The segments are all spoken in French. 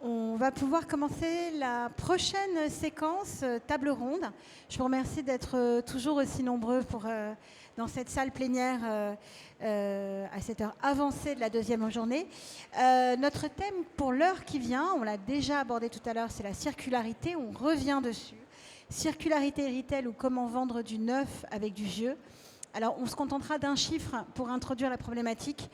On va pouvoir commencer la prochaine séquence table ronde. Je vous remercie d'être toujours aussi nombreux dans cette salle plénière à cette heure avancée de la deuxième journée. Notre thème pour l'heure qui vient, on l'a déjà abordé tout à l'heure, c'est la circularité. On revient dessus. Circularité retail ou comment vendre du neuf avec du vieux. Alors, on se contentera d'un chiffre pour introduire la problématique.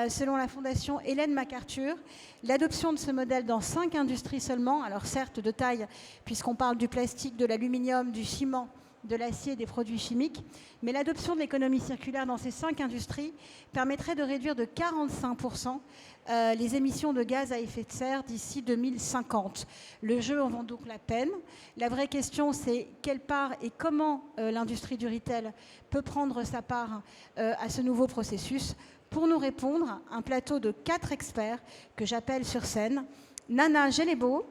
Selon la fondation Ellen MacArthur, l'adoption de ce modèle dans 5 industries seulement, alors certes de taille, puisqu'on parle du plastique, de l'aluminium, du ciment, de l'acier et des produits chimiques, mais l'adoption de l'économie circulaire dans ces 5 industries permettrait de réduire de 45% les émissions de gaz à effet de serre d'ici 2050. Le jeu en vaut donc la peine. La vraie question, c'est quelle part et comment l'industrie du retail peut prendre sa part à ce nouveau processus. Pour nous répondre, un plateau de 4 experts que j'appelle sur scène. Nana Gelebo,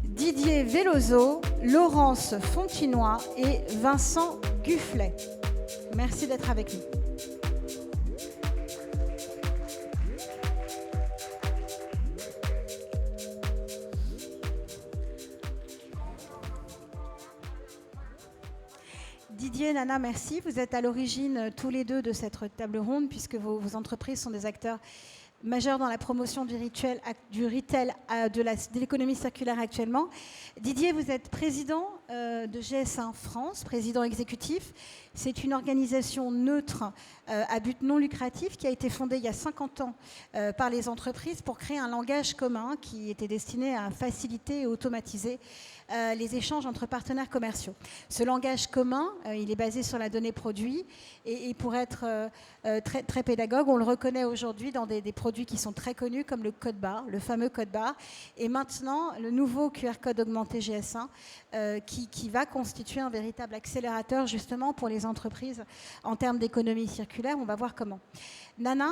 Didier Veloso, Laurence Fontinoy et Vincent Gufflet. Merci d'être avec nous. Didier, Nana, merci. Vous êtes à l'origine tous les deux de cette table ronde puisque vos entreprises sont des acteurs majeurs dans la promotion du retail, de l'économie circulaire actuellement. Didier, vous êtes président de GS1 France, président exécutif. C'est une organisation neutre à but non lucratif qui a été fondée il y a 50 ans par les entreprises pour créer un langage commun qui était destiné à faciliter et automatiser les échanges entre partenaires commerciaux. Ce langage commun, il est basé sur la donnée produit et pour être très, très pédagogue, on le reconnaît aujourd'hui dans des produits qui sont très connus comme le code barre, le fameux code barre, et maintenant le nouveau QR code augmenté GS1 qui va constituer un véritable accélérateur justement pour les entreprises en termes d'économie circulaire. On va voir comment. Nana,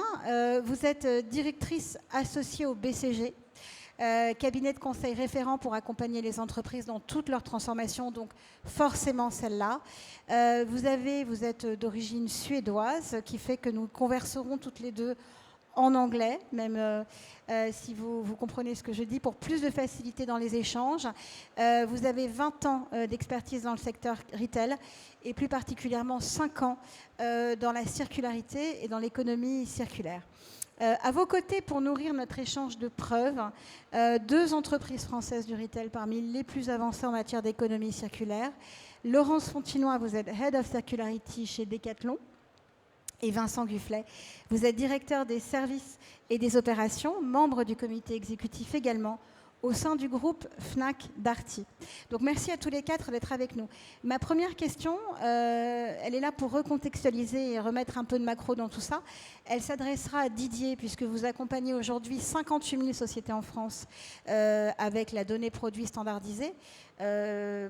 vous êtes directrice associée au BCG, cabinet de conseil référent pour accompagner les entreprises dans toute leur transformation, donc forcément celle-là. Vous êtes d'origine suédoise, qui fait que nous converserons toutes les deux en anglais, même si vous comprenez ce que je dis, pour plus de facilité dans les échanges. Vous avez 20 ans d'expertise dans le secteur retail et plus particulièrement 5 ans dans la circularité et dans l'économie circulaire. À vos côtés, pour nourrir notre échange de preuves, 2 entreprises françaises du retail parmi les plus avancées en matière d'économie circulaire. Laurence Fontinoy, vous êtes Head of Circularity chez Decathlon. Et Vincent Gufflet, vous êtes directeur des services et des opérations, membre du comité exécutif également, au sein du groupe Fnac Darty. Donc merci à tous les 4 d'être avec nous. Ma première question, elle est là pour recontextualiser et remettre un peu de macro dans tout ça. Elle s'adressera à Didier, puisque vous accompagnez aujourd'hui 58 000 sociétés en France avec la donnée produit standardisée,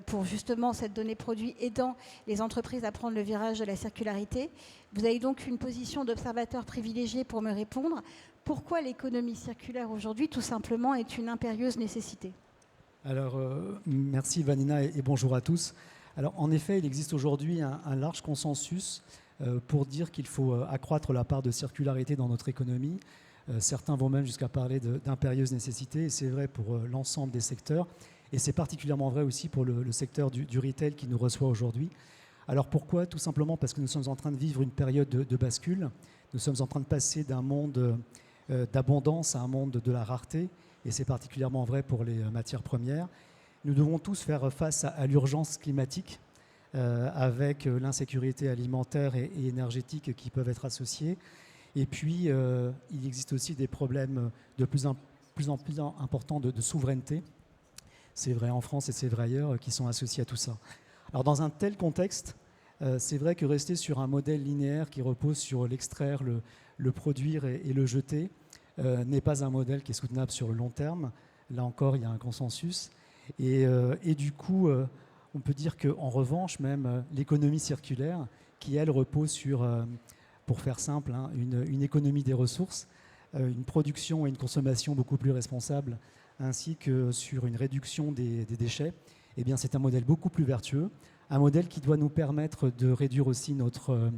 pour justement cette donnée produit aidant les entreprises à prendre le virage de la circularité. Vous avez donc une position d'observateur privilégié pour me répondre. Pourquoi l'économie circulaire aujourd'hui, tout simplement, est une impérieuse nécessité? Alors, merci Vanina et bonjour à tous. Alors, en effet, il existe aujourd'hui un large consensus pour dire qu'il faut accroître la part de circularité dans notre économie. Certains vont même jusqu'à parler d'impérieuse nécessité, et c'est vrai pour l'ensemble des secteurs. Et c'est particulièrement vrai aussi pour le secteur du retail qui nous reçoit aujourd'hui. Alors pourquoi? Tout simplement parce que nous sommes en train de vivre une période de bascule. Nous sommes en train de passer d'un monde d'abondance à un monde de la rareté, et c'est particulièrement vrai pour les matières premières. Nous devons tous faire face à l'urgence climatique avec l'insécurité alimentaire et énergétique qui peuvent être associées. Et puis, il existe aussi des problèmes de plus en plus importants de souveraineté. C'est vrai en France et c'est vrai ailleurs, qui sont associés à tout ça. Alors dans un tel contexte, c'est vrai que rester sur un modèle linéaire qui repose sur l'extraire, le produire et le jeter n'est pas un modèle qui est soutenable sur le long terme. Là encore, il y a un consensus. Et du coup, on peut dire qu'en revanche, même l'économie circulaire, qui elle repose sur, pour faire simple, une économie des ressources, une production et une consommation beaucoup plus responsables, ainsi que sur une réduction des déchets, eh bien c'est un modèle beaucoup plus vertueux, un modèle qui doit nous permettre de réduire aussi notre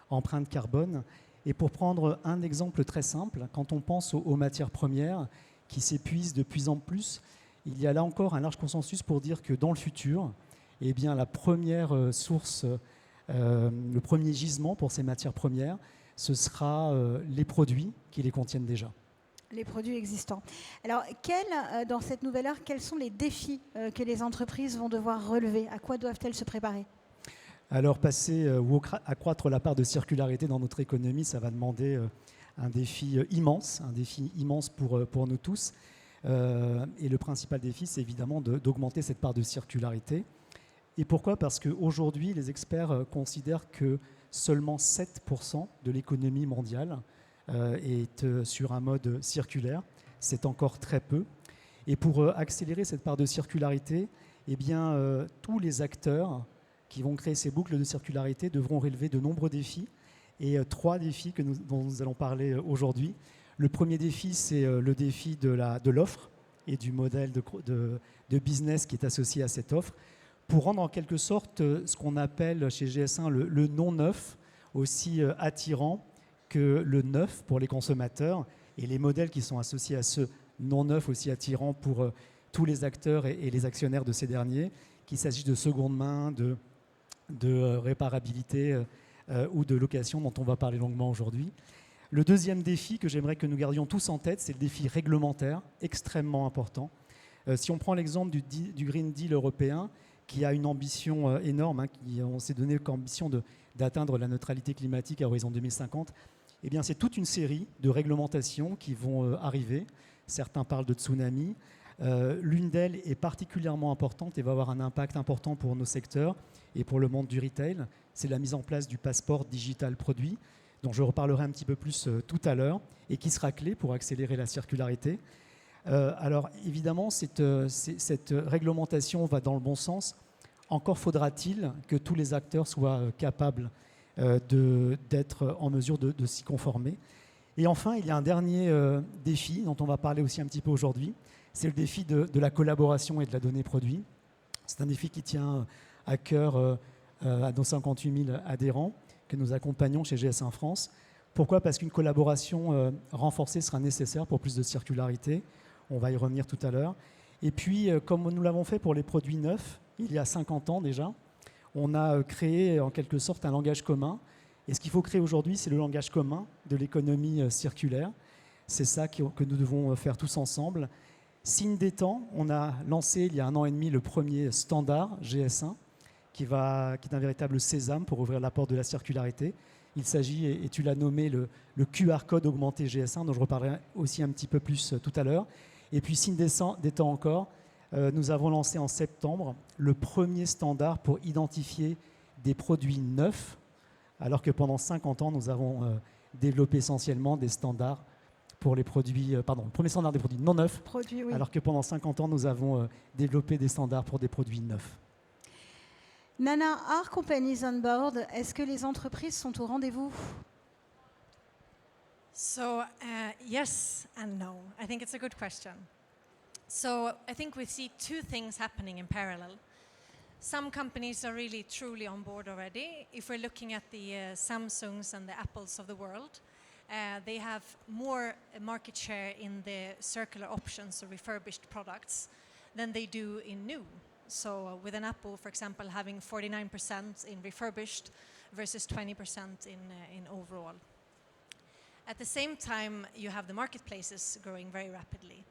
empreinte carbone. Et pour prendre un exemple très simple, quand on pense aux matières premières qui s'épuise de plus en plus. Il y a là encore un large consensus pour dire que dans le futur, eh bien, la première source, le premier gisement pour ces matières premières, ce sera les produits qui les contiennent déjà. Les produits existants. Alors, dans cette nouvelle ère, quels sont les défis que les entreprises vont devoir relever? À quoi doivent-elles se préparer? Alors, passer ou accroître la part de circularité dans notre économie, ça va demander un défi immense pour nous tous. Et le principal défi, c'est évidemment d'augmenter cette part de circularité. Et pourquoi? Parce qu'aujourd'hui, les experts considèrent que seulement 7% de l'économie mondiale est sur un mode circulaire. C'est encore très peu. Et pour accélérer cette part de circularité, eh bien, tous les acteurs qui vont créer ces boucles de circularité devront relever de nombreux défis. Et 3 défis dont nous allons parler aujourd'hui. Le premier défi, c'est le défi de l'offre et du modèle de business qui est associé à cette offre, pour rendre en quelque sorte ce qu'on appelle chez GS1 le non-neuf aussi attirant que le neuf pour les consommateurs, et les modèles qui sont associés à ce non-neuf aussi attirant pour tous les acteurs et les actionnaires de ces derniers, qu'il s'agisse de seconde main, de réparabilité ou de location dont on va parler longuement aujourd'hui. Le deuxième défi que j'aimerais que nous gardions tous en tête, c'est le défi réglementaire, extrêmement important. Si on prend l'exemple du Green Deal européen, qui a une ambition énorme, on s'est donné comme ambition d'atteindre la neutralité climatique à horizon 2050, eh bien, c'est toute une série de réglementations qui vont arriver. Certains parlent de tsunami. L'une d'elles est particulièrement importante et va avoir un impact important pour nos secteurs et pour le monde du retail. C'est la mise en place du passeport digital produit, dont je reparlerai un petit peu plus tout à l'heure, et qui sera clé pour accélérer la circularité. Alors évidemment, cette réglementation va dans le bon sens. Encore faudra-t-il que tous les acteurs soient capables d'être en mesure de s'y conformer. Et enfin, il y a un dernier défi dont on va parler aussi un petit peu aujourd'hui. C'est le défi de la collaboration et de la donnée produit. C'est un défi qui tient à cœur à nos 58 000 adhérents que nous accompagnons chez GS1 France. Pourquoi? Parce qu'une collaboration renforcée sera nécessaire pour plus de circularité. On va y revenir tout à l'heure. Et puis, comme nous l'avons fait pour les produits neufs, il y a 50 ans déjà, on a créé en quelque sorte un langage commun. Et ce qu'il faut créer aujourd'hui, c'est le langage commun de l'économie circulaire. C'est ça que nous devons faire tous ensemble. Signe des temps, on a lancé il y a 1 an et demi le premier standard GS1, qui est un véritable sésame pour ouvrir la porte de la circularité. Il s'agit, et tu l'as nommé, le QR code augmenté GS1, dont je reparlerai aussi un petit peu plus tout à l'heure. Et puis, signe des temps encore, nous avons lancé en septembre le premier standard pour identifier des produits neufs, alors que pendant 50 ans, nous avons développé essentiellement des standards pour les produits, le premier standard des produits non neufs, oui. Alors que pendant 50 ans, nous avons développé des standards pour des produits neufs. Nana, are companies on board? Est-ce que les entreprises sont au rendez-vous? So yes and no. I think it's a good question. So I think we see 2 things happening in parallel. Some companies are really truly on board already. If we're looking at the Samsungs and the Apples of the world, they have more market share in the circular options, so refurbished products, than they do in new. So with an Apple, for example, having 49% in refurbished versus 20% in overall. At the same time, you have the marketplaces growing very rapidly.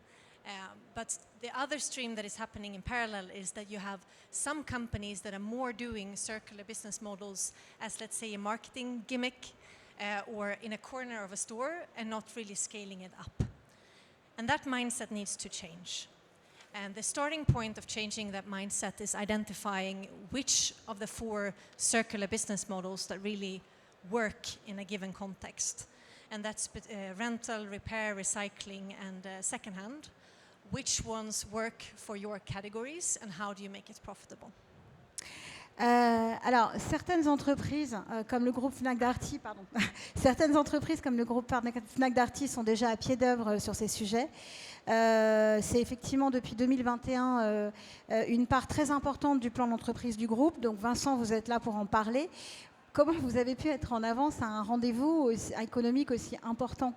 But the other stream that is happening in parallel is that you have some companies that are more doing circular business models as, let's say, a marketing gimmick or in a corner of a store and not really scaling it up. And that mindset needs to change. And the starting point of changing that mindset is identifying which of the 4 circular business models that really work in a given context. And that's rental, repair, recycling, and secondhand. Which ones work for your categories and how do you make it profitable? Alors, certaines entreprises comme le groupe Fnac Darty, certaines entreprises comme le groupe Fnac Darty sont déjà à pied d'œuvre sur ces sujets. C'est effectivement depuis 2021 une part très importante du plan d'entreprise du groupe. Donc Vincent, vous êtes là pour en parler. Comment vous avez pu être en avance à un rendez-vous économique aussi important?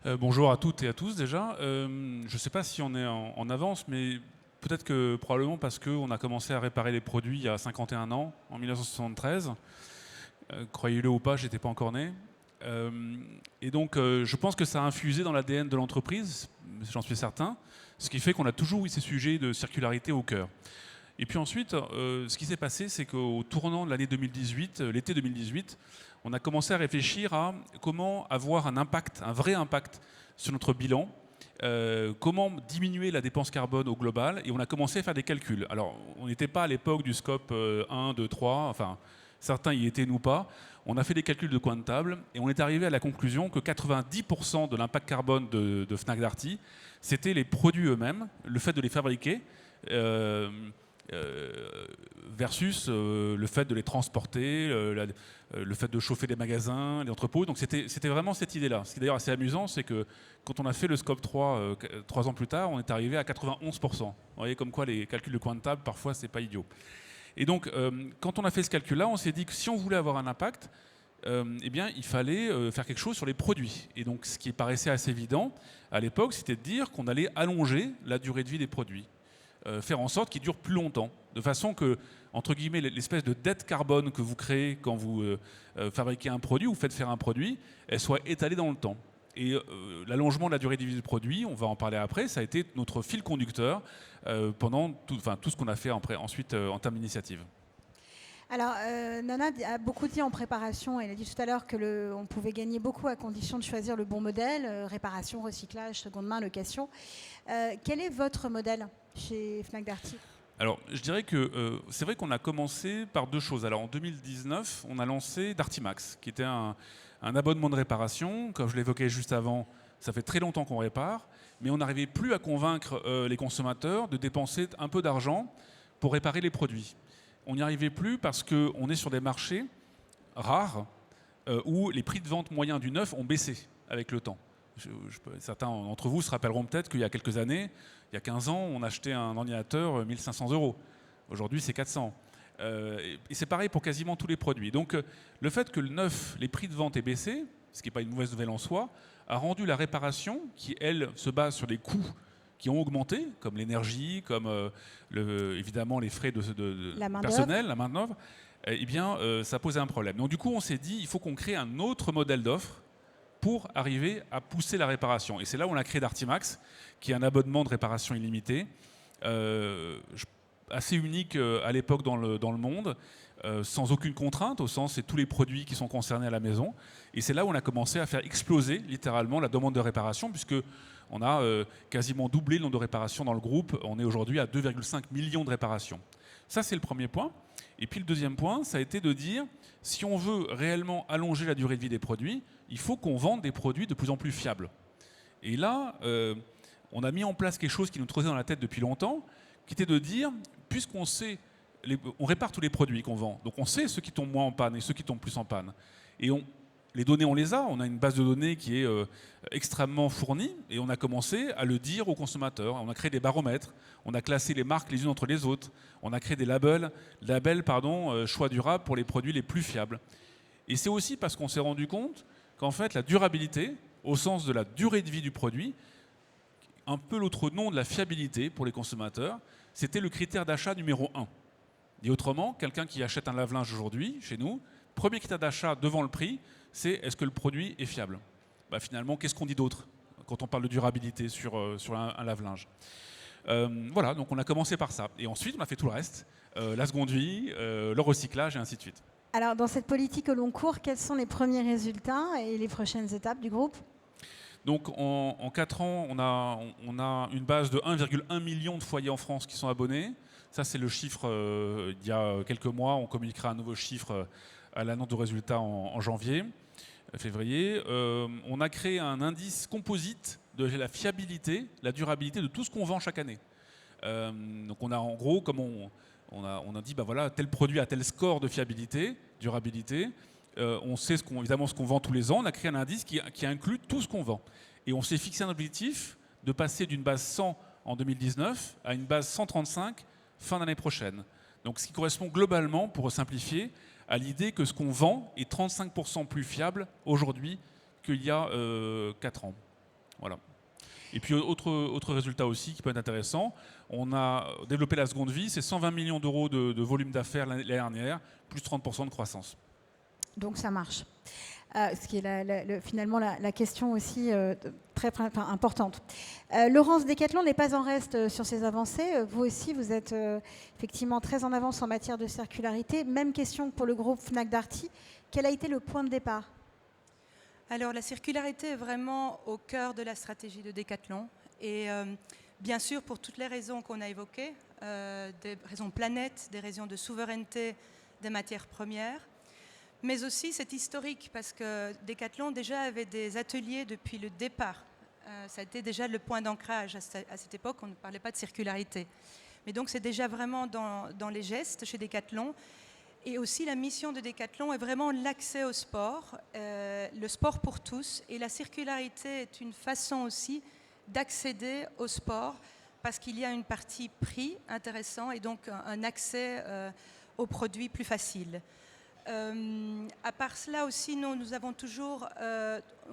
Bonjour à toutes et à tous déjà. Je ne sais pas si on est en avance, mais peut-être que probablement parce qu'on a commencé à réparer les produits il y a 51 ans, en 1973. Croyez-le ou pas, je n'étais pas encore né. Et donc je pense que ça a infusé dans l'ADN de l'entreprise, j'en suis certain, ce qui fait qu'on a toujours eu ces sujets de circularité au cœur. Et puis ensuite, ce qui s'est passé, c'est qu'au tournant de l'année 2018, l'été 2018, on a commencé à réfléchir à comment avoir un impact, un vrai impact sur notre bilan, comment diminuer la dépense carbone au global, et on a commencé à faire des calculs. Alors, on n'était pas à l'époque du scope 1, 2, 3, enfin, certains y étaient, nous pas. On a fait des calculs de coin de table, et on est arrivé à la conclusion que 90% de l'impact carbone de Fnac Darty, c'était les produits eux-mêmes, le fait de les fabriquer, versus le fait de les transporter, le fait de chauffer les magasins, les entrepôts. Donc c'était vraiment cette idée-là. Ce qui est d'ailleurs assez amusant, c'est que quand on a fait le scope 3, 3 ans plus tard, on est arrivé à 91%. Vous voyez comme quoi les calculs de coin de table, parfois, c'est pas idiot. Et donc, quand on a fait ce calcul-là, on s'est dit que si on voulait avoir un impact, eh bien, il fallait faire quelque chose sur les produits. Et donc, ce qui paraissait assez évident à l'époque, c'était de dire qu'on allait allonger la durée de vie des produits. Faire en sorte qu'ils durent plus longtemps, de façon que, entre guillemets, l'espèce de dette carbone que vous créez quand vous fabriquez un produit ou faites faire un produit, elle soit étalée dans le temps. Et l'allongement de la durée de vie du produit, on va en parler après, ça a été notre fil conducteur pendant tout ce qu'on a fait ensuite en termes d'initiative. Alors, Nana a beaucoup dit en préparation, elle a dit tout à l'heure qu'on pouvait gagner beaucoup à condition de choisir le bon modèle, réparation, recyclage, seconde main, location. Quel est votre modèle chez Fnac Darty ? Alors, je dirais que c'est vrai qu'on a commencé par deux choses. Alors, en 2019, on a lancé Darty Max, qui était un abonnement de réparation. Comme je l'évoquais juste avant, ça fait très longtemps qu'on répare, mais on n'arrivait plus à convaincre les consommateurs de dépenser un peu d'argent pour réparer les produits. On n'y arrivait plus parce qu'on est sur des marchés rares où les prix de vente moyens du neuf ont baissé avec le temps. Certains d'entre vous se rappelleront peut-être qu'il y a quelques années, il y a 15 ans, on achetait un ordinateur 1 500 €. Aujourd'hui, c'est 400. Et c'est pareil pour quasiment tous les produits. Donc le fait que le neuf, les prix de vente aient baissé, ce qui n'est pas une mauvaise nouvelle en soi, a rendu la réparation, qui elle se base sur des coûts qui ont augmenté, comme l'énergie, comme évidemment les frais de personnel, la main-d'œuvre, eh bien, ça posait un problème. Donc du coup, on s'est dit, il faut qu'on crée un autre modèle d'offre pour arriver à pousser la réparation. Et c'est là où on a créé Darty Max, qui est un abonnement de réparation illimité, assez unique à l'époque dans le monde, sans aucune contrainte, au sens c'est tous les produits qui sont concernés à la maison. Et c'est là où on a commencé à faire exploser littéralement la demande de réparation, puisque on a quasiment doublé le nombre de réparations dans le groupe. On est aujourd'hui à 2,5 millions de réparations. Ça, c'est le premier point. Et puis le deuxième point, ça a été de dire, si on veut réellement allonger la durée de vie des produits, il faut qu'on vende des produits de plus en plus fiables. Et là, on a mis en place quelque chose qui nous trottait dans la tête depuis longtemps, qui était de dire, puisqu'on sait, on répare tous les produits qu'on vend, donc on sait ceux qui tombent moins en panne et ceux qui tombent plus en panne. Et les données, on les a, on a une base de données qui est extrêmement fournie, et on a commencé à le dire aux consommateurs. On a créé des baromètres, on a classé les marques les unes entre les autres, on a créé des labels choix durable pour les produits les plus fiables. Et c'est aussi parce qu'on s'est rendu compte qu'en fait, la durabilité, au sens de la durée de vie du produit, un peu l'autre nom de la fiabilité pour les consommateurs, c'était le critère d'achat numéro 1. Et autrement, quelqu'un qui achète un lave-linge aujourd'hui, chez nous, premier critère d'achat devant le prix, c'est est-ce que le produit est fiable ? Finalement, qu'est-ce qu'on dit d'autre quand on parle de durabilité sur un lave-linge ? Voilà, donc on a commencé par ça. Et ensuite, on a fait tout le reste, la seconde vie, le recyclage et ainsi de suite. Alors, dans cette politique au long cours, quels sont les premiers résultats et les prochaines étapes du groupe ? Donc en 4 ans, on a une base de 1,1 million de foyers en France qui sont abonnés. Ça, c'est le chiffre il y a quelques mois. On communiquera un nouveau chiffre à l'annonce de résultats en février. On a créé un indice composite de la fiabilité, la durabilité de tout ce qu'on vend chaque année. Donc on a en gros, comme on a dit, voilà, tel produit a tel score de fiabilité, durabilité. On sait évidemment ce qu'on vend tous les ans. On a créé un indice qui inclut tout ce qu'on vend. Et on s'est fixé un objectif de passer d'une base 100 en 2019 à une base 135 fin d'année prochaine. Donc ce qui correspond globalement, pour simplifier, à l'idée que ce qu'on vend est 35% plus fiable aujourd'hui qu'il y a 4 ans. Voilà. Et puis autre résultat aussi qui peut être intéressant, on a développé la seconde vie, c'est 120 millions d'euros de volume d'affaires l'année dernière, plus 30% de croissance. Donc ça marche. Ce qui est finalement la question aussi très importante. Laurence, Decathlon n'est pas en reste sur ces avancées. Vous aussi, vous êtes effectivement très en avance en matière de circularité. Même question pour le groupe Fnac Darty. Quel a été le point de départ ? Alors la circularité est vraiment au cœur de la stratégie de Decathlon. Et bien sûr, pour toutes les raisons qu'on a évoquées, des raisons planète, des raisons de souveraineté des matières premières, mais aussi c'est historique parce que Decathlon déjà avait des ateliers depuis le départ. Ça a été déjà le point d'ancrage. À cette époque, on ne parlait pas de circularité. Mais donc c'est déjà vraiment dans les gestes chez Decathlon. Et aussi la mission de Decathlon est vraiment l'accès au sport, le sport pour tous. Et la circularité est une façon aussi d'accéder au sport parce qu'il y a une partie prix intéressant et donc un accès aux produits plus facile. À part cela aussi, nous avons toujours,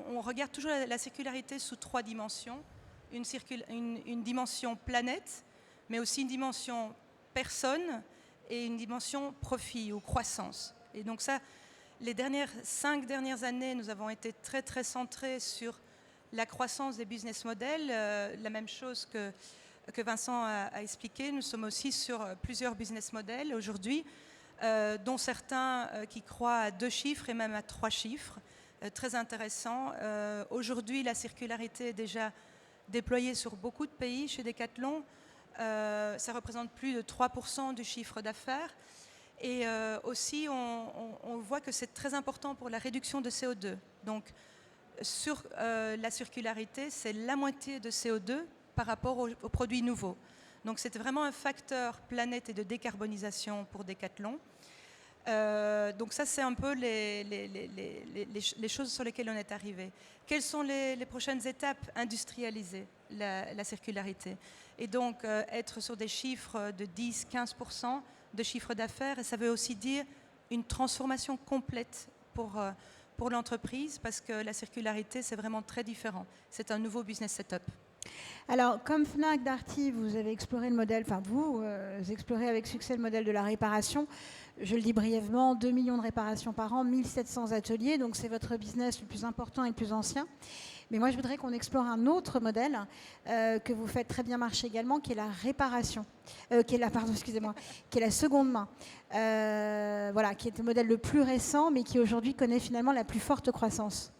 on regarde toujours la circularité sous 3 dimensions. Une dimension planète, mais aussi une dimension personne et une dimension profit ou croissance. Et donc ça, les 5 dernières années, nous avons été très très centrés sur la croissance des business models. La même chose que Vincent a expliqué, nous sommes aussi sur plusieurs business models aujourd'hui, dont certains qui croient à 2 chiffres et même à 3 chiffres, très intéressants. Aujourd'hui, la circularité est déjà déployée sur beaucoup de pays chez Decathlon. Ça représente plus de 3% du chiffre d'affaires. Et aussi, on voit que c'est très important pour la réduction de CO2. Donc, sur la circularité, c'est la moitié de CO2 par rapport aux produits nouveaux. Donc c'est vraiment un facteur planète et de décarbonisation pour Decathlon. Donc ça, c'est un peu les choses sur lesquelles on est arrivé. Quelles sont les prochaines étapes? Industrialiser la circularité. Et donc être sur des chiffres de 10-15% de chiffre d'affaires. Et ça veut aussi dire une transformation complète pour l'entreprise parce que la circularité, c'est vraiment très différent. C'est un nouveau business setup. Alors, comme Fnac Darty, vous avez exploré le modèle, enfin vous explorez avec succès le modèle de la réparation. Je le dis brièvement, 2 millions de réparations par an, 1700 ateliers, donc c'est votre business le plus important et le plus ancien. Mais moi, je voudrais qu'on explore un autre modèle que vous faites très bien marcher également, qui est la réparation, qui est la seconde main. Voilà, qui est le modèle le plus récent, mais qui aujourd'hui connaît finalement la plus forte croissance.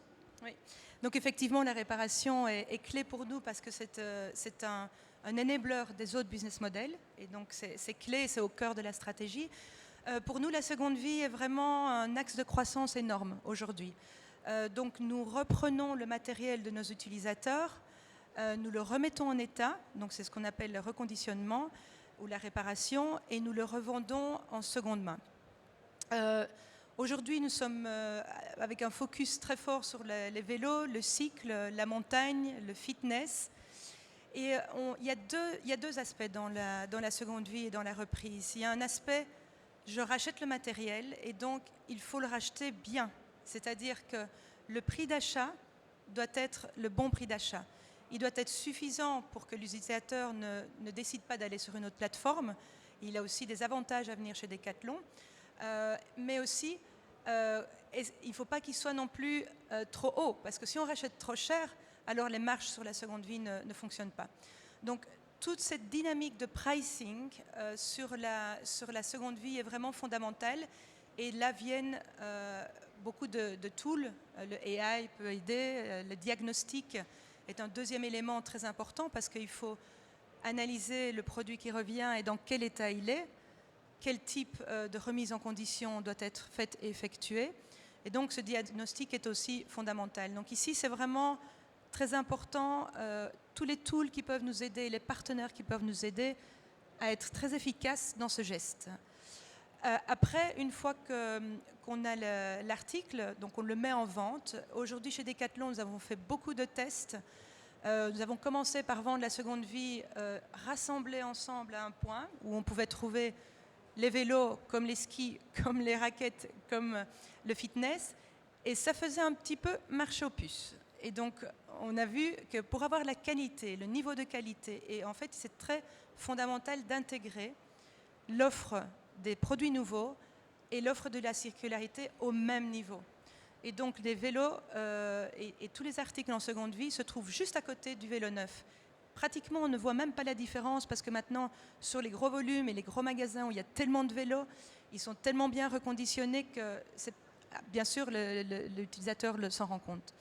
Oui. Donc effectivement, la réparation est clé pour nous parce que c'est un enabler des autres business models. Et donc c'est clé, c'est au cœur de la stratégie. Pour nous, la seconde vie est vraiment un axe de croissance énorme aujourd'hui. Donc nous reprenons le matériel de nos utilisateurs, nous le remettons en état, donc c'est ce qu'on appelle le reconditionnement ou la réparation, et nous le revendons en seconde main. Aujourd'hui, nous sommes avec un focus très fort sur les vélos, le cycle, la montagne, le fitness. Et il y a deux aspects dans la seconde vie et dans la reprise. Il y a un aspect, je rachète le matériel et donc il faut le racheter bien. C'est-à-dire que le prix d'achat doit être le bon prix d'achat. Il doit être suffisant pour que l'utilisateur ne décide pas d'aller sur une autre plateforme. Il a aussi des avantages à venir chez Decathlon. Mais aussi, il ne faut pas qu'il soit non plus trop haut, parce que si on rachète trop cher, alors les marges sur la seconde vie ne fonctionnent pas. Donc, toute cette dynamique de pricing sur la seconde vie est vraiment fondamentale. Et là viennent beaucoup de tools. Le AI peut aider. Le diagnostic est un deuxième élément très important parce qu'il faut analyser le produit qui revient et dans quel état il est. Quel type de remise en condition doit être faite et effectuée. Et donc ce diagnostic est aussi fondamental. Donc ici c'est vraiment très important, tous les tools qui peuvent nous aider, les partenaires qui peuvent nous aider à être très efficaces dans ce geste. Après, une fois qu'on a l'article, donc on le met en vente. Aujourd'hui chez Decathlon, nous avons fait beaucoup de tests. Nous avons commencé par vendre la seconde vie rassemblée ensemble à un point où on pouvait trouver les vélos, comme les skis, comme les raquettes, comme le fitness. Et ça faisait un petit peu marche aux puces. Et donc, on a vu que pour avoir la qualité, le niveau de qualité, et en fait, c'est très fondamental d'intégrer l'offre des produits nouveaux et l'offre de la circularité au même niveau. Et donc, les vélos et tous les articles en seconde vie se trouvent juste à côté du vélo neuf. Pratiquement, on ne voit même pas la différence parce que maintenant, sur les gros volumes et les gros magasins où il y a tellement de vélos, ils sont tellement bien reconditionnés que, bien sûr, l'utilisateur s'en rend compte.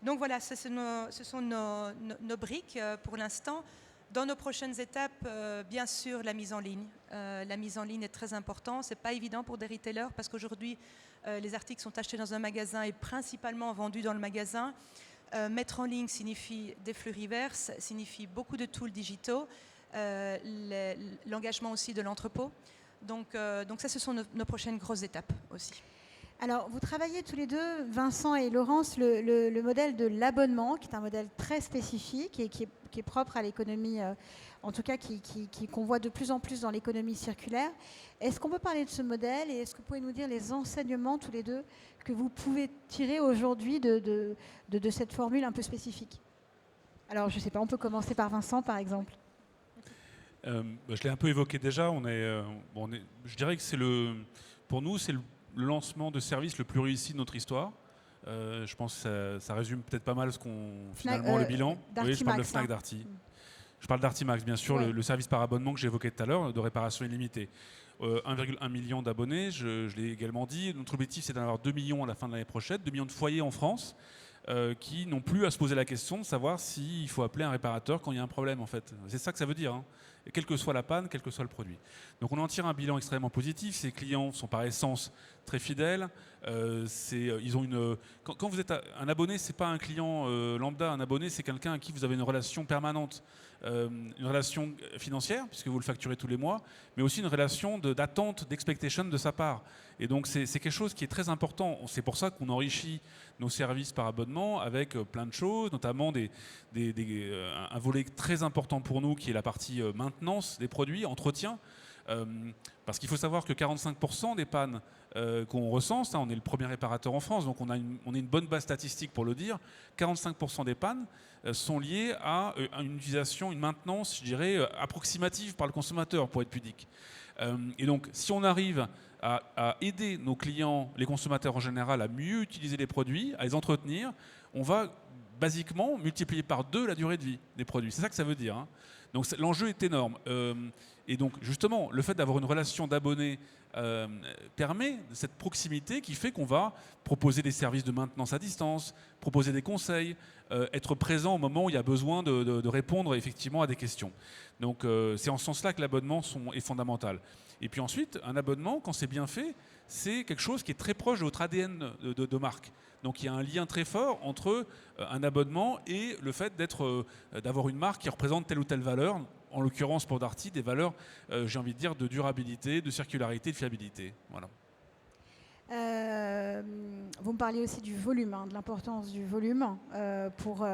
Donc voilà, ce sont nos briques pour l'instant. Dans nos prochaines étapes, bien sûr, la mise en ligne. La mise en ligne est très importante. Ce n'est pas évident pour des retailers parce qu'aujourd'hui, les articles sont achetés dans un magasin et principalement vendus dans le magasin. Mettre en ligne signifie des flux reverse, signifie beaucoup de tools digitaux, l'engagement aussi de l'entrepôt. Donc ça, ce sont nos prochaines grosses étapes aussi. Alors, vous travaillez tous les deux, Vincent et Laurence, le modèle de l'abonnement, qui est un modèle très spécifique et qui est propre à l'économie, en tout cas qu'on voit de plus en plus dans l'économie circulaire. Est-ce qu'on peut parler de ce modèle et est-ce que vous pouvez nous dire les enseignements tous les deux que vous pouvez tirer aujourd'hui de cette formule un peu spécifique? Alors, je ne sais pas, on peut commencer par Vincent, par exemple. Je l'ai un peu évoqué déjà. Je dirais que pour nous, c'est le lancement de service le plus réussi de notre histoire. Je pense que ça résume peut-être pas mal le bilan. Oui, je parle de Fnac Darty. Je parle Darty Max, bien sûr, le service par abonnement que j'ai évoqué tout à l'heure, de réparation illimitée. 1,1 million d'abonnés, je l'ai également dit. Notre objectif, c'est d'en avoir 2 millions à la fin de l'année prochaine, 2 millions de foyers en France qui n'ont plus à se poser la question de savoir s'il faut appeler un réparateur quand il y a un problème, en fait. C'est ça que ça veut dire, hein. Et quelle que soit la panne, quel que soit le produit. Donc on en tire un bilan extrêmement positif. Ces clients sont par essence très fidèles. Quand vous êtes un abonné, c'est pas un client lambda. Un abonné, c'est quelqu'un à qui vous avez une relation permanente, une relation financière puisque vous le facturez tous les mois, mais aussi une relation d'attente, d'expectation de sa part. Et donc c'est quelque chose qui est très important. C'est pour ça qu'on enrichit nos services par abonnement avec plein de choses, notamment un volet très important pour nous qui est la partie maintenance des produits, entretien. Parce qu'il faut savoir que 45% des pannes qu'on recense, on est le premier réparateur en France, donc on a une bonne base statistique pour le dire, 45% des pannes sont liées à une utilisation, une maintenance, je dirais, approximative par le consommateur, pour être pudique. Et donc, si on arrive à aider nos clients, les consommateurs en général, à mieux utiliser les produits, à les entretenir, on va basiquement multiplier par 2 la durée de vie des produits. C'est ça que ça veut dire, hein. Donc l'enjeu est énorme. Et donc justement, le fait d'avoir une relation d'abonnés permet cette proximité qui fait qu'on va proposer des services de maintenance à distance, proposer des conseils, être présent au moment où il y a besoin de répondre effectivement à des questions. Donc c'est en ce sens-là que l'abonnement est fondamental. Et puis ensuite, un abonnement, quand c'est bien fait, c'est quelque chose qui est très proche de votre ADN de marque. Donc il y a un lien très fort entre un abonnement et le fait d'avoir une marque qui représente telle ou telle valeur, en l'occurrence pour Darty, des valeurs, j'ai envie de dire, de durabilité, de circularité, de fiabilité. Voilà. Vous me parliez aussi du volume, de l'importance du volume pour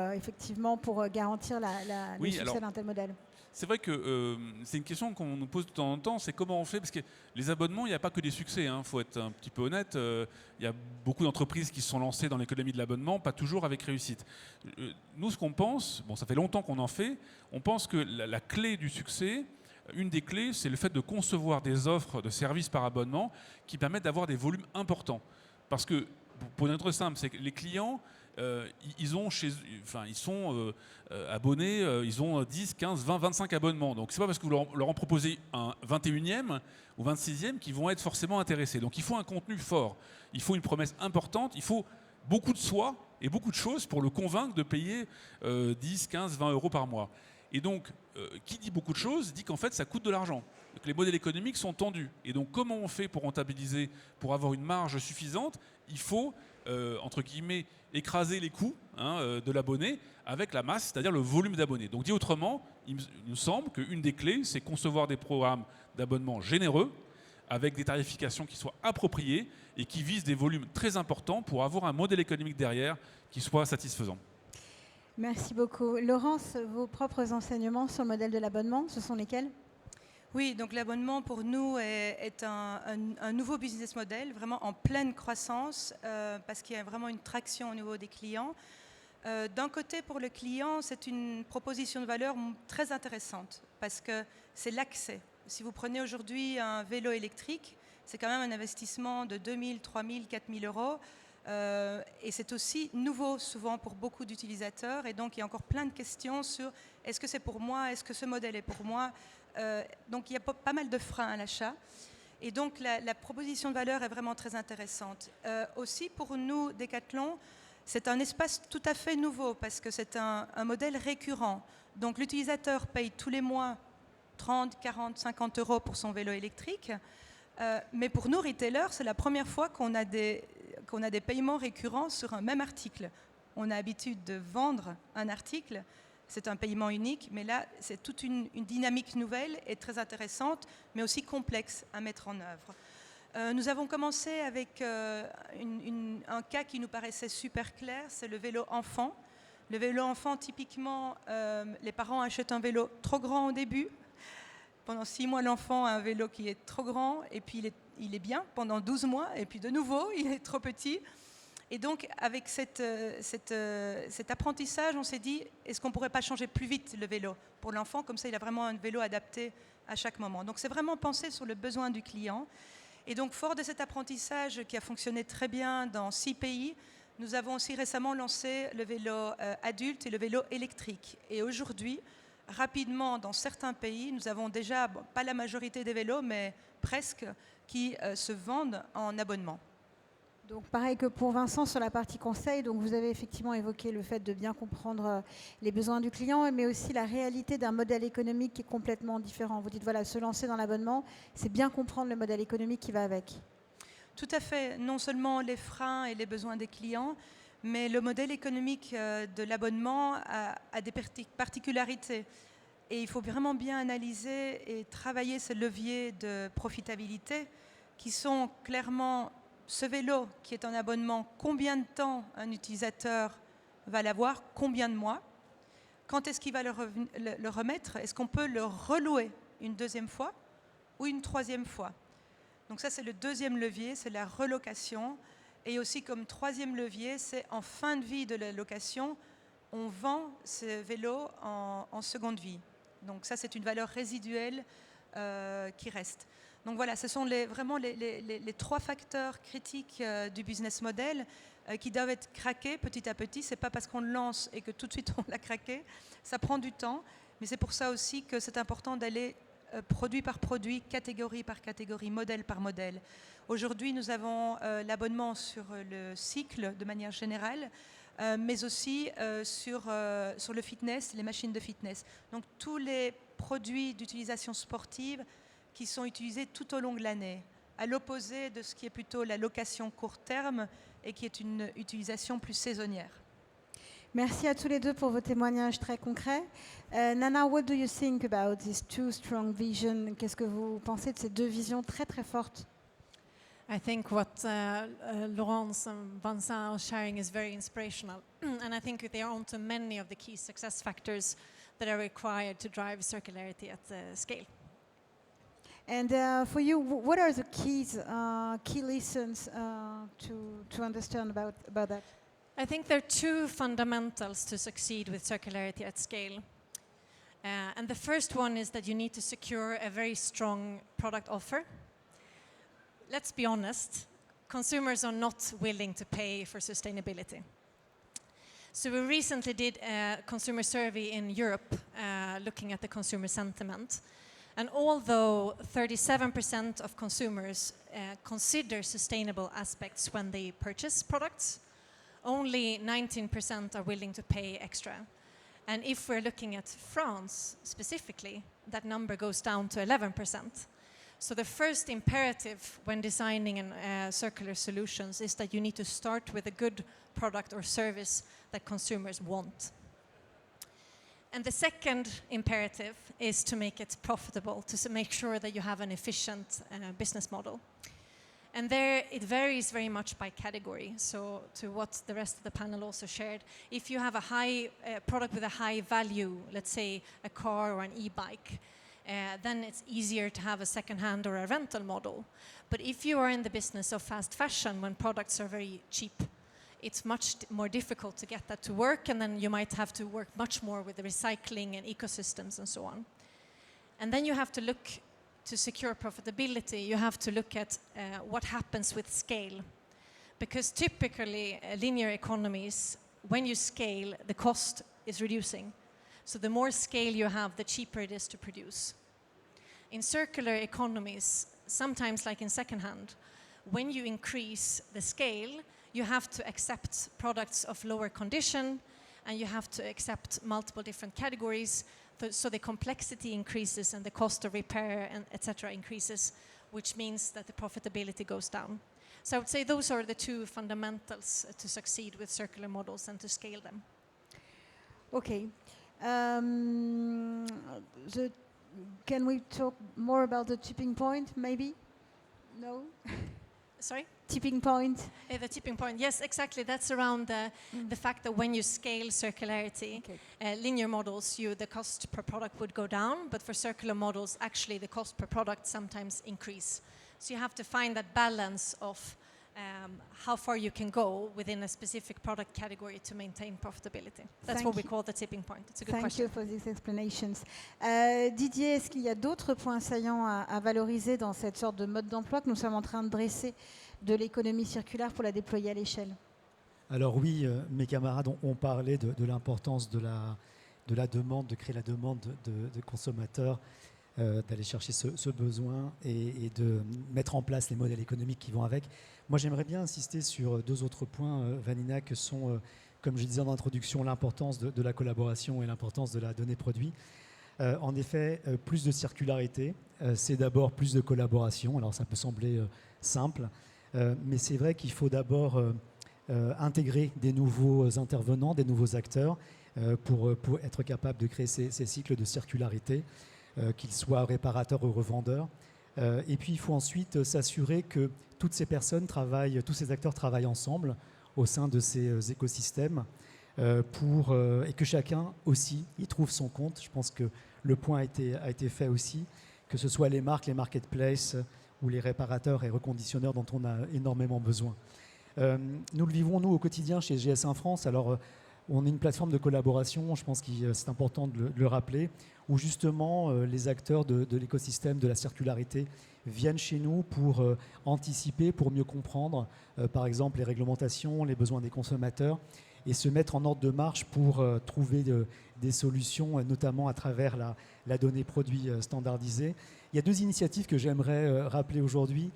garantir le succès d'un tel modèle. C'est vrai que c'est une question qu'on nous pose de temps en temps, c'est comment on fait, parce que les abonnements, il n'y a pas que des succès, il faut être un petit peu honnête. Il y a beaucoup d'entreprises qui se sont lancées dans l'économie de l'abonnement, pas toujours avec réussite. Nous, ce qu'on pense, ça fait longtemps qu'on en fait, on pense que la clé du succès, une des clés, c'est le fait de concevoir des offres de services par abonnement qui permettent d'avoir des volumes importants. Parce que, pour une autre simple, c'est que les clients, ils sont abonnés, ils ont 10, 15, 20, 25 abonnements. Donc, c'est pas parce que vous leur en proposez un 21e ou 26e qu'ils vont être forcément intéressés. Donc, il faut un contenu fort, il faut une promesse importante, il faut beaucoup de soi et beaucoup de choses pour le convaincre de payer 10, 15, 20 euros par mois. Et donc, qui dit beaucoup de choses dit qu'en fait, ça coûte de l'argent. Donc, les modèles économiques sont tendus. Et donc, comment on fait pour rentabiliser, pour avoir une marge suffisante? Il faut, entre guillemets, écraser les coûts de l'abonné avec la masse, c'est-à-dire le volume d'abonnés. Donc, dit autrement, il nous semble qu'une des clés, c'est concevoir des programmes d'abonnement généreux avec des tarifications qui soient appropriées et qui visent des volumes très importants pour avoir un modèle économique derrière qui soit satisfaisant. Merci beaucoup. Laurence, vos propres enseignements sur le modèle de l'abonnement, ce sont lesquels ? Oui, donc l'abonnement pour nous est un nouveau business model, vraiment en pleine croissance, parce qu'il y a vraiment une traction au niveau des clients. D'un côté, pour le client, c'est une proposition de valeur très intéressante parce que c'est l'accès. Si vous prenez aujourd'hui un vélo électrique, c'est quand même un investissement de 2 000, 3 000, 4 000 euros. Et c'est aussi nouveau souvent pour beaucoup d'utilisateurs. Et donc, il y a encore plein de questions sur est-ce que c'est pour moi, est-ce que ce modèle est pour moi. Donc, il y a pas mal de freins à l'achat. Et donc, la proposition de valeur est vraiment très intéressante. Aussi, pour nous, Decathlon, c'est un espace tout à fait nouveau parce que c'est un modèle récurrent. Donc, l'utilisateur paye tous les mois 30, 40, 50 euros pour son vélo électrique. Mais pour nous, retailers, c'est la première fois qu'on a des paiements récurrents sur un même article. On a l'habitude de vendre un article, c'est un paiement unique, mais là, c'est toute une dynamique nouvelle et très intéressante, mais aussi complexe à mettre en œuvre. Nous avons commencé avec un cas qui nous paraissait super clair, c'est le vélo enfant. Le vélo enfant, typiquement, les parents achètent un vélo trop grand au début. Pendant 6 mois, l'enfant a un vélo qui est trop grand, et puis il est bien pendant 12 mois, et puis de nouveau, il est trop petit. Et donc, avec cet apprentissage, on s'est dit, est-ce qu'on ne pourrait pas changer plus vite le vélo pour l'enfant? Comme ça, il a vraiment un vélo adapté à chaque moment. Donc, c'est vraiment penser sur le besoin du client. Et donc, fort de cet apprentissage qui a fonctionné très bien dans 6 pays, nous avons aussi récemment lancé le vélo adulte et le vélo électrique. Et aujourd'hui, rapidement, dans certains pays, nous avons déjà, pas la majorité des vélos, mais presque, qui se vendent en abonnement. Donc pareil que pour Vincent sur la partie conseil, donc vous avez effectivement évoqué le fait de bien comprendre les besoins du client, mais aussi la réalité d'un modèle économique qui est complètement différent. Vous dites voilà, se lancer dans l'abonnement, c'est bien comprendre le modèle économique qui va avec. Tout à fait, non seulement les freins et les besoins des clients, mais le modèle économique de l'abonnement a des particularités. Et il faut vraiment bien analyser et travailler ces leviers de profitabilité qui sont clairement ce vélo qui est en abonnement, combien de temps un utilisateur va l'avoir, combien de mois, quand est-ce qu'il va le remettre, est-ce qu'on peut le relouer une deuxième fois ou une troisième fois. Donc ça, c'est le deuxième levier, c'est la relocation. Et aussi comme troisième levier, c'est en fin de vie de la location, on vend ce vélo en seconde vie. Donc ça, c'est une valeur résiduelle qui reste. Donc voilà, ce sont vraiment les 3 facteurs critiques du business model qui doivent être craqués petit à petit. Ce n'est pas parce qu'on le lance et que tout de suite on l'a craqué. Ça prend du temps, mais c'est pour ça aussi que c'est important d'aller produit par produit, catégorie par catégorie, modèle par modèle. Aujourd'hui, nous avons l'abonnement sur le cycle de manière générale, mais aussi sur le fitness, les machines de fitness. Donc tous les produits d'utilisation sportive qui sont utilisés tout au long de l'année, à l'opposé de ce qui est plutôt la location court terme et qui est une utilisation plus saisonnière. Merci à tous les deux pour vos témoignages très concrets. Nana, what do you think about these 2 strong visions? Qu'est-ce que vous pensez de ces 2 visions très très fortes? I think what Laurence and Vincent are sharing is very inspirational. And I think they are onto many of the key success factors that are required to drive circularity at scale. And for you, what are the key lessons to understand about that? I think there are 2 fundamentals to succeed with circularity at scale. And the first one is that you need to secure a very strong product offer. Let's be honest, consumers are not willing to pay for sustainability. So we recently did a consumer survey in Europe looking at the consumer sentiment. And although 37% of consumers consider sustainable aspects when they purchase products, only 19% are willing to pay extra. And if we're looking at France specifically, that number goes down to 11%. So the first imperative when designing circular solutions is that you need to start with a good product or service that consumers want. And the second imperative is to make it profitable, to make sure that you have an efficient business model. And there it varies very much by category. So to what the rest of the panel also shared, if you have a high product with a high value, let's say a car or an e-bike, then it's easier to have a second-hand or a rental model. But if you are in the business of fast fashion, when products are very cheap, it's much more difficult to get that to work, and then you might have to work much more with the recycling and ecosystems and so on. And then you have to look to secure profitability, you have to look at what happens with scale. Because typically, linear economies, when you scale, the cost is reducing. So the more scale you have, the cheaper it is to produce. In circular economies, sometimes like in secondhand, when you increase the scale, you have to accept products of lower condition, and you have to accept multiple different categories, so the complexity increases and the cost of repair and etc. increases, which means that the profitability goes down. So I would say those are the two fundamentals to succeed with circular models and to scale them. Okay. Can we talk more about the tipping point, maybe? No? Sorry? Tipping point? The tipping point, yes, exactly. That's around the fact that when you scale circularity, linear models, the cost per product would go down, but for circular models, actually the cost per product sometimes increase. So you have to find that balance of how far you can go within a specific product category to maintain profitability. That's what we call the tipping point. It's a good question. Thank you for these explanations. Didier, est-ce qu'il y a d'autres points saillants à valoriser dans cette sorte de mode d'emploi que nous sommes en train de dresser de l'économie circulaire pour la déployer à l'échelle? Alors oui, mes camarades ont parlé de l'importance de la demande, de créer la demande de consommateurs, d'aller chercher ce besoin et de mettre en place les modèles économiques qui vont avec. Moi, j'aimerais bien insister sur deux autres points, Vanina, que sont, comme je disais en introduction, l'importance de la collaboration et l'importance de la donnée produit. En effet, plus de circularité, c'est d'abord plus de collaboration. Alors ça peut sembler simple, mais c'est vrai qu'il faut d'abord intégrer des nouveaux intervenants, des nouveaux acteurs pour être capable de créer ces cycles de circularité, qu'ils soient réparateurs ou revendeurs. Et puis il faut ensuite s'assurer que toutes ces personnes travaillent, tous ces acteurs travaillent ensemble au sein de ces écosystèmes et que chacun aussi y trouve son compte. Je pense que le point a été fait aussi, que ce soit les marques, les marketplaces ou les réparateurs et reconditionneurs dont on a énormément besoin. Nous le vivons, nous, au quotidien chez GS1 France. Alors, on est une plateforme de collaboration, je pense que c'est important de le rappeler, où justement les acteurs de l'écosystème de la circularité viennent chez nous pour anticiper, pour mieux comprendre, par exemple, les réglementations, les besoins des consommateurs, et se mettre en ordre de marche pour trouver des solutions, notamment à travers la donnée produit standardisée. Il y a deux initiatives que j'aimerais rappeler aujourd'hui,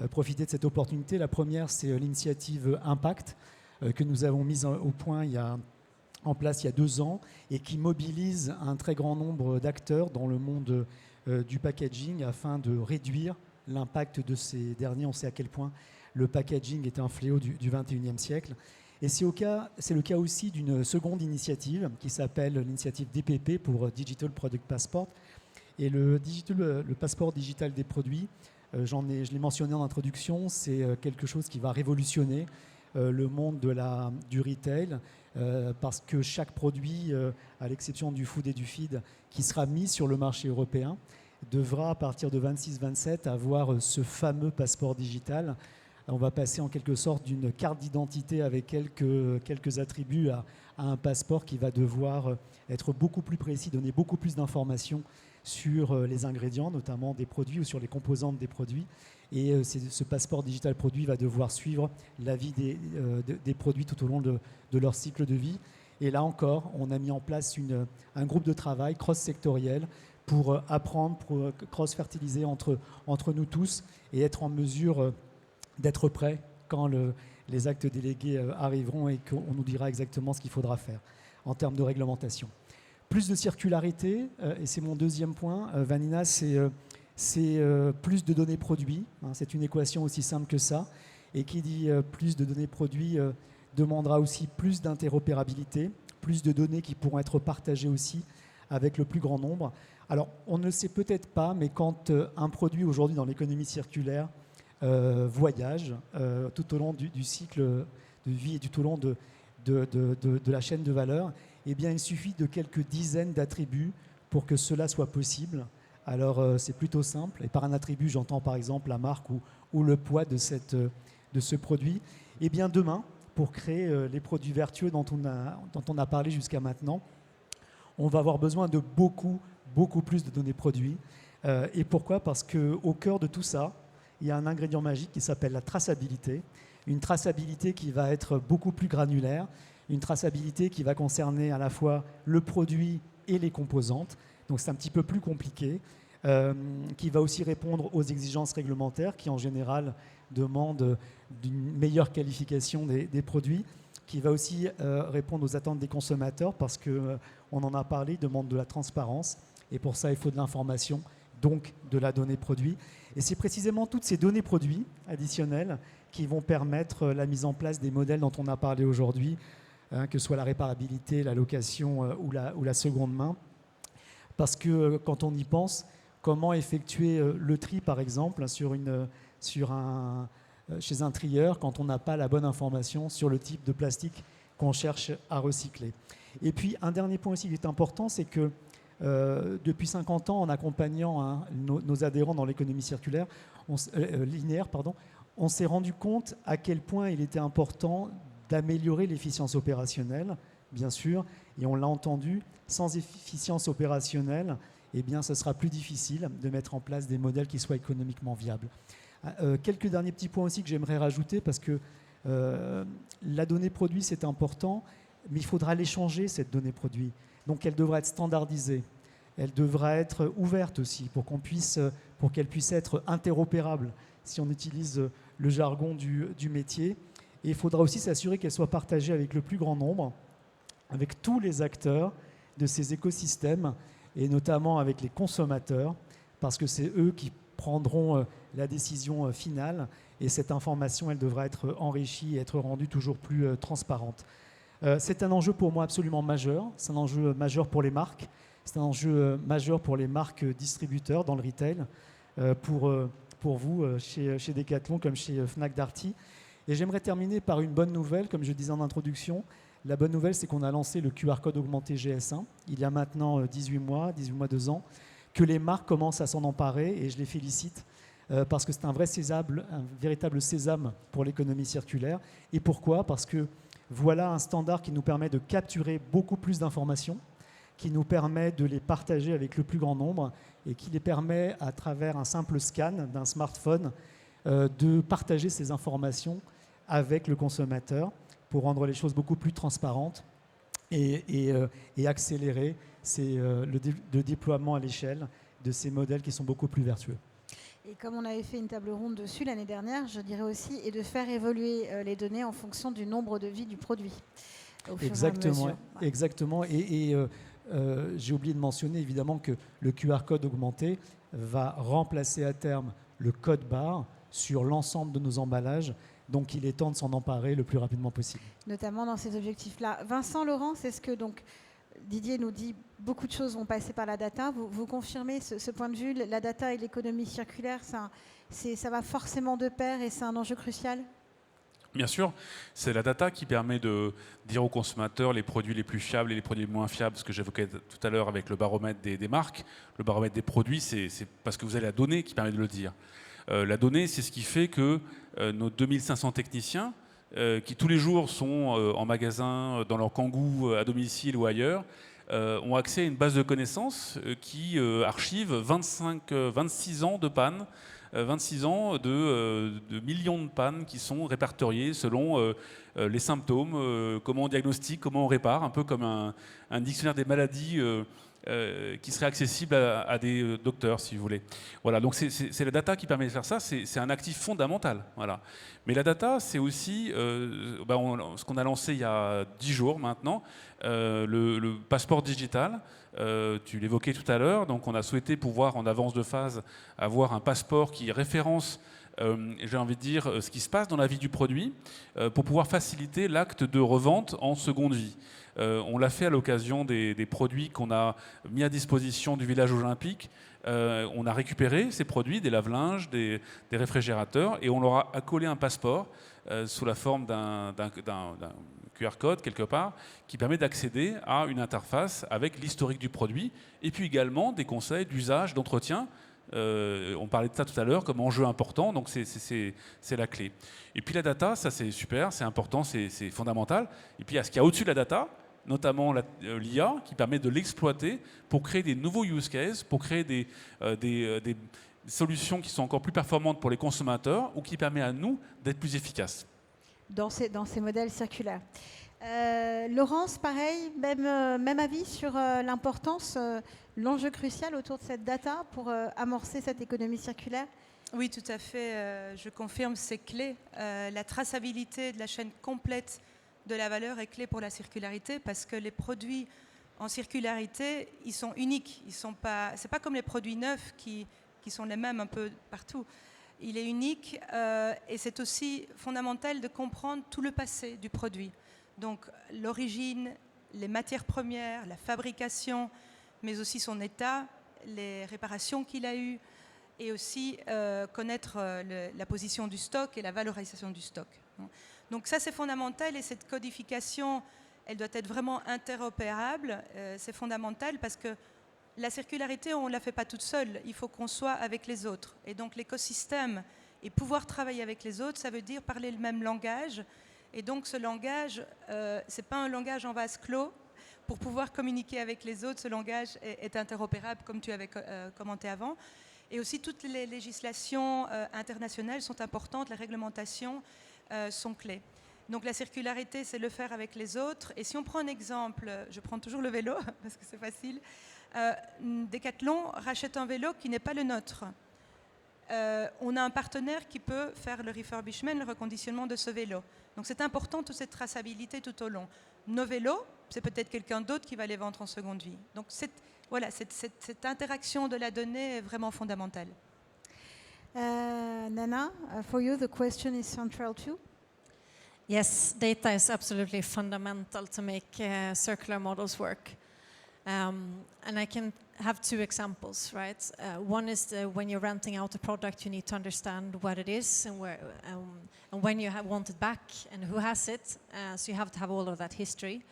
profiter de cette opportunité. La première, c'est l'initiative Impact, que nous avons mise au point en place il y a 2 ans et qui mobilise un très grand nombre d'acteurs dans le monde du packaging afin de réduire l'impact de ces derniers. On sait à quel point le packaging est un fléau du 21e siècle. Et c'est le cas aussi d'une seconde initiative qui s'appelle l'initiative DPP pour Digital Product Passport. Et le passeport digital des produits, je l'ai mentionné en introduction, c'est quelque chose qui va révolutionner le monde du retail, parce que chaque produit, à l'exception du food et du feed, qui sera mis sur le marché européen, devra à partir de 26-27 avoir ce fameux passeport digital. On va passer en quelque sorte d'une carte d'identité avec quelques attributs à un passeport qui va devoir être beaucoup plus précis, donner beaucoup plus d'informations sur les ingrédients, notamment des produits ou sur les composantes des produits. Et ce passeport digital produit va devoir suivre la vie des produits tout au long de leur cycle de vie. Et là encore, on a mis en place un groupe de travail cross-sectoriel pour apprendre, pour cross-fertiliser entre nous tous et être en mesure d'être prêts quand les actes délégués arriveront et qu'on nous dira exactement ce qu'il faudra faire en termes de réglementation. Plus de circularité, et c'est mon deuxième point, Vanina, c'est plus de données produits. C'est une équation aussi simple que ça. Et qui dit plus de données produits demandera aussi plus d'interopérabilité, plus de données qui pourront être partagées aussi avec le plus grand nombre. Alors, on ne le sait peut-être pas, mais quand un produit aujourd'hui dans l'économie circulaire voyage tout au long du cycle de vie et tout au long de la chaîne de valeur, eh bien, il suffit de quelques dizaines d'attributs pour que cela soit possible. Alors, c'est plutôt simple. Et par un attribut, j'entends par exemple la marque ou le poids de ce produit. Eh bien, demain, pour créer les produits vertueux dont on a parlé jusqu'à maintenant, on va avoir besoin de beaucoup plus de données produits. Et pourquoi ? Parce qu'au cœur de tout ça, il y a un ingrédient magique qui s'appelle la traçabilité. Une traçabilité qui va être beaucoup plus granulaire, une traçabilité qui va concerner à la fois le produit et les composantes. Donc c'est un petit peu plus compliqué, qui va aussi répondre aux exigences réglementaires qui en général demandent d'une meilleure qualification des produits, qui va aussi répondre aux attentes des consommateurs parce qu'on en a parlé, demande de la transparence et pour ça il faut de l'information, donc de la donnée produit. Et c'est précisément toutes ces données produits additionnelles qui vont permettre la mise en place des modèles dont on a parlé aujourd'hui, que ce soit la réparabilité, la location ou la seconde main. Parce que quand on y pense, comment effectuer le tri par exemple chez un trieur quand on n'a pas la bonne information sur le type de plastique qu'on cherche à recycler. Et puis un dernier point aussi qui est important, c'est que depuis 50 ans, en accompagnant nos adhérents dans l'économie circulaire, linéaire, on s'est rendu compte à quel point il était important d'améliorer l'efficience opérationnelle, bien sûr, et on l'a entendu, sans efficience opérationnelle, eh bien, ce sera plus difficile de mettre en place des modèles qui soient économiquement viables. Quelques derniers petits points aussi que j'aimerais rajouter, parce que la donnée produit, c'est important, mais il faudra l'échanger, cette donnée produit. Donc, elle devra être standardisée. Elle devra être ouverte aussi pour qu'elle puisse être interopérable, si on utilise le jargon du métier. Et il faudra aussi s'assurer qu'elle soit partagée avec le plus grand nombre, avec tous les acteurs de ces écosystèmes, et notamment avec les consommateurs, parce que c'est eux qui prendront la décision finale. Et cette information, elle devra être enrichie et être rendue toujours plus transparente. C'est un enjeu pour moi absolument majeur. C'est un enjeu majeur pour les marques. C'est un enjeu majeur pour les marques distributeurs dans le retail, pour vous chez Decathlon comme chez Fnac Darty. Et j'aimerais terminer par une bonne nouvelle, comme je disais en introduction. La bonne nouvelle, c'est qu'on a lancé le QR code augmenté GS1 il y a maintenant 18 mois, 2 ans, que les marques commencent à s'en emparer et je les félicite parce que c'est un véritable sésame pour l'économie circulaire. Et pourquoi ? Parce que voilà un standard qui nous permet de capturer beaucoup plus d'informations, qui nous permet de les partager avec le plus grand nombre et qui les permet, à travers un simple scan d'un smartphone, de partager ces informations avec le consommateur pour rendre les choses beaucoup plus transparentes et accélérer le déploiement à l'échelle de ces modèles qui sont beaucoup plus vertueux. Et comme on avait fait une table ronde dessus l'année dernière, je dirais aussi, et de faire évoluer les données en fonction du nombre de vies du produit. Exactement. Et j'ai oublié de mentionner évidemment que le QR code augmenté va remplacer à terme le code barre sur l'ensemble de nos emballages. Donc il est temps de s'en emparer le plus rapidement possible. Notamment dans ces objectifs-là. Vincent Laurent, c'est ce que donc Didier nous dit, beaucoup de choses vont passer par la data. Vous confirmez ce point de vue, la data et l'économie circulaire, ça va forcément de pair et c'est un enjeu crucial ? Bien sûr, c'est la data qui permet de dire aux consommateurs les produits les plus fiables et les produits les moins fiables, ce que j'évoquais tout à l'heure avec le baromètre des marques. Le baromètre des produits, c'est parce que vous avez la donnée qui permet de le dire. La donnée, c'est ce qui fait que nos 2500 techniciens, qui tous les jours sont en magasin, dans leur kangou, à domicile ou ailleurs, ont accès à une base de connaissances qui archive 26 ans de panne, 26 ans de millions de pannes qui sont répertoriées selon les symptômes, comment on diagnostique, comment on répare, un peu comme un dictionnaire des maladies qui serait accessible à des docteurs, si vous voulez. Voilà, donc c'est la data qui permet de faire ça, c'est un actif fondamental. Voilà. Mais la data, c'est aussi ce qu'on a lancé il y a 10 jours maintenant, le passeport digital. Tu l'évoquais tout à l'heure, donc on a souhaité pouvoir en avance de phase avoir un passeport qui référence, j'ai envie de dire, ce qui se passe dans la vie du produit pour pouvoir faciliter l'acte de revente en seconde vie. On l'a fait à l'occasion des produits qu'on a mis à disposition du village olympique. On a récupéré ces produits, des lave-linges, des réfrigérateurs, et on leur a accolé un passeport sous la forme d'un QR code quelque part, qui permet d'accéder à une interface avec l'historique du produit, et puis également des conseils d'usage, d'entretien, On parlait de ça tout à l'heure comme enjeu important, donc c'est la clé. Et puis la data, ça c'est super, c'est important, c'est fondamental. Et puis il y a ce qu'il y a au-dessus de la data, notamment l'IA, qui permet de l'exploiter pour créer des nouveaux use cases, pour créer des solutions qui sont encore plus performantes pour les consommateurs ou qui permet à nous d'être plus efficaces. Dans ces modèles circulaires. Laurence, pareil, même avis sur l'importance, l'enjeu crucial autour de cette data pour amorcer cette économie circulaire? Oui, tout à fait. Je confirme, c'est clé. La traçabilité de la chaîne complète de la valeur est clé pour la circularité parce que les produits en circularité, ils sont uniques. C'est pas comme les produits neufs qui sont les mêmes un peu partout. Il est unique et c'est aussi fondamental de comprendre tout le passé du produit. Donc l'origine, les matières premières, la fabrication, mais aussi son état, les réparations qu'il a eues et aussi connaître la position du stock et la valorisation du stock. Donc ça c'est fondamental et cette codification, elle doit être vraiment interopérable. C'est fondamental parce que la circularité, on ne la fait pas toute seule, il faut qu'on soit avec les autres. Et donc l'écosystème et pouvoir travailler avec les autres, ça veut dire parler le même langage. Et donc ce langage, ce n'est pas un langage en vase clos. Pour pouvoir communiquer avec les autres, ce langage est interopérable, comme tu avais commenté avant. Et aussi toutes les législations internationales sont importantes, les réglementations sont clés. Donc la circularité, c'est le faire avec les autres. Et si on prend un exemple, je prends toujours le vélo, parce que c'est facile. Decathlon rachète un vélo qui n'est pas le nôtre. On a un partenaire qui peut faire le refurbishment, le reconditionnement de ce vélo. Donc c'est important toute cette traçabilité tout au long. Nos vélos, c'est peut-être quelqu'un d'autre qui va les vendre en seconde vie. Donc cette interaction de la donnée est vraiment fondamentale. Nana, for you the question is central too. Yes, data is absolutely fundamental to make circular models work. And I can have two examples, right? One is when you're renting out a product, you need to understand what it is and where, and when you want it back and who has it. So you have to have all of that history.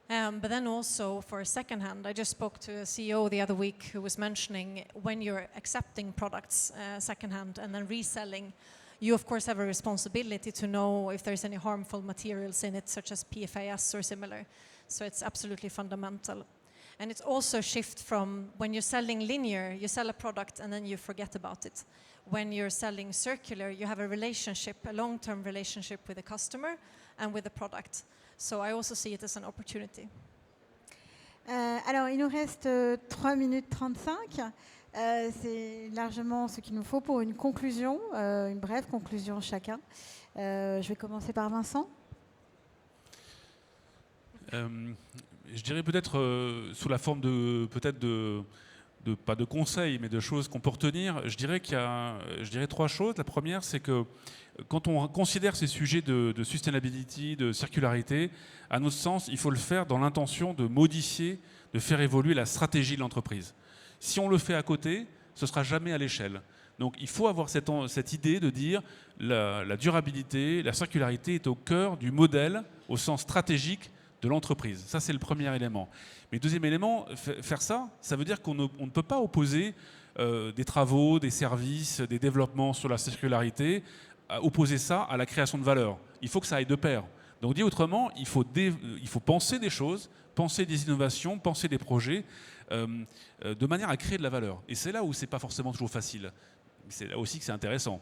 But then also for secondhand, I just spoke to a CEO the other week who was mentioning when you're accepting products secondhand and then reselling, you of course have a responsibility to know if there's any harmful materials in it, such as PFAS or similar. So it's absolutely fundamental. And it's also a shift from when you're selling linear, you sell a product and then you forget about it. When you're selling circular, you have a relationship, a long-term relationship with the customer and with the product. So I also see it as an opportunity. Alors, il nous reste 3 minutes 35. C'est largement ce qu'il nous faut pour une conclusion, une brève conclusion chacun. Je vais commencer par Vincent. Je dirais peut-être sous la forme pas de conseils, mais de choses qu'on peut retenir. Je dirais qu'il y a 3 choses. La première, c'est que quand on considère ces sujets de sustainability, de circularité, à notre sens, il faut le faire dans l'intention de modifier, de faire évoluer la stratégie de l'entreprise. Si on le fait à côté, ce ne sera jamais à l'échelle. Donc il faut avoir cette idée de dire la durabilité, la circularité est au cœur du modèle au sens stratégique de l'entreprise. Ça, c'est le premier élément. Mais deuxième élément, faire ça, ça veut dire qu'on ne peut pas opposer des travaux, des services, des développements sur la circularité, opposer ça à la création de valeur. Il faut que ça aille de pair. Donc dit autrement, il faut penser des choses, penser des innovations, penser des projets, de manière à créer de la valeur. Et c'est là où c'est pas forcément toujours facile. C'est là aussi que c'est intéressant.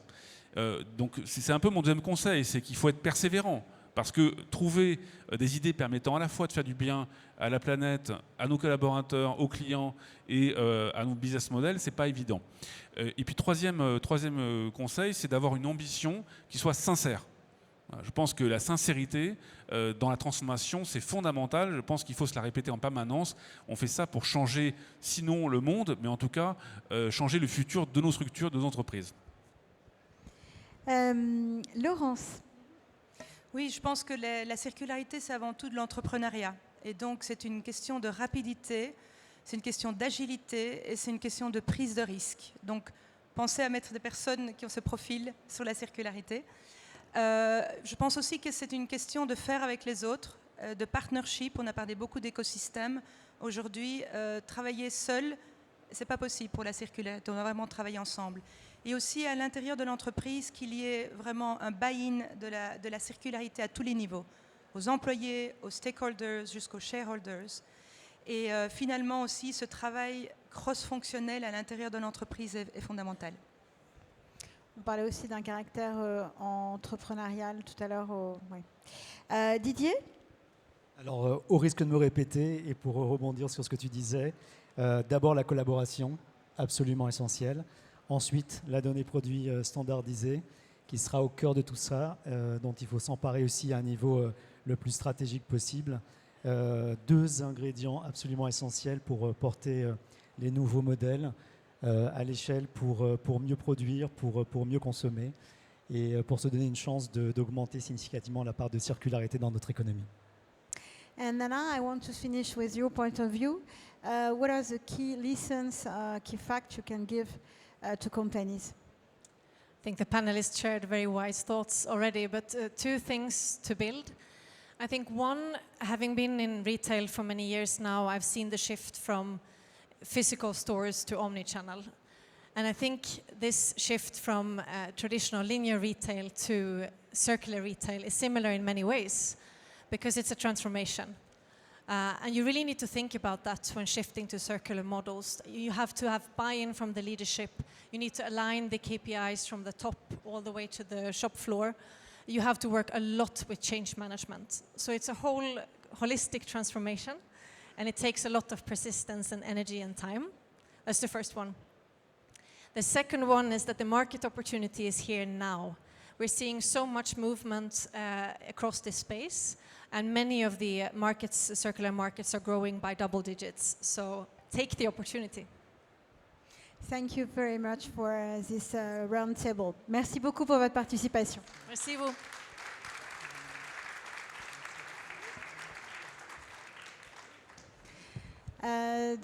Donc c'est un peu mon deuxième conseil, c'est qu'il faut être persévérant. Parce que trouver des idées permettant à la fois de faire du bien à la planète, à nos collaborateurs, aux clients et à nos business models, c'est pas évident. Et puis troisième conseil, c'est d'avoir une ambition qui soit sincère. Je pense que la sincérité dans la transformation, c'est fondamental. Je pense qu'il faut se la répéter en permanence. On fait ça pour changer, sinon le monde, mais en tout cas, changer le futur de nos structures, de nos entreprises. Laurence. Oui, je pense que la circularité, c'est avant tout de l'entrepreneuriat. Et donc, c'est une question de rapidité, c'est une question d'agilité et c'est une question de prise de risque. Donc, pensez à mettre des personnes qui ont ce profil sur la circularité. Je pense aussi que c'est une question de faire avec les autres, de partnership. On a parlé beaucoup d'écosystèmes. Aujourd'hui, travailler seul, c'est pas possible pour la circularité. On va vraiment travailler ensemble. Et aussi à l'intérieur de l'entreprise, qu'il y ait vraiment un buy-in de la circularité à tous les niveaux, aux employés, aux stakeholders, jusqu'aux shareholders. Et finalement aussi, ce travail cross-fonctionnel à l'intérieur de l'entreprise est fondamental. On parlait aussi d'un caractère entrepreneurial tout à l'heure. Didier? Alors, au risque de me répéter, et pour rebondir sur ce que tu disais, d'abord la collaboration, absolument essentielle. Ensuite, la donnée produit standardisée, qui sera au cœur de tout ça, dont il faut s'emparer aussi à un niveau le plus stratégique possible. Deux ingrédients absolument essentiels pour porter les nouveaux modèles à l'échelle pour mieux produire, pour mieux consommer et pour se donner une chance d'augmenter significativement la part de circularité dans notre économie. And Nana, I want to finish with your point of view. What are the key lessons, key facts you can give to companies? I think the panelists shared very wise thoughts already, but two things to build. I think one, having been in retail for many years now, I've seen the shift from physical stores to omnichannel. And I think this shift from traditional linear retail to circular retail is similar in many ways, because it's a transformation. And you really need to think about that when shifting to circular models. You have to have buy-in from the leadership. You need to align the KPIs from the top all the way to the shop floor. You have to work a lot with change management. So it's a whole holistic transformation, and it takes a lot of persistence and energy and time. That's the first one. The second one is that the market opportunity is here now. We're seeing so much movement across this space, and many of the markets, circular markets, are growing by double digits. So take the opportunity. Thank you very much for this round table. Merci beaucoup pour votre participation. Merci vous.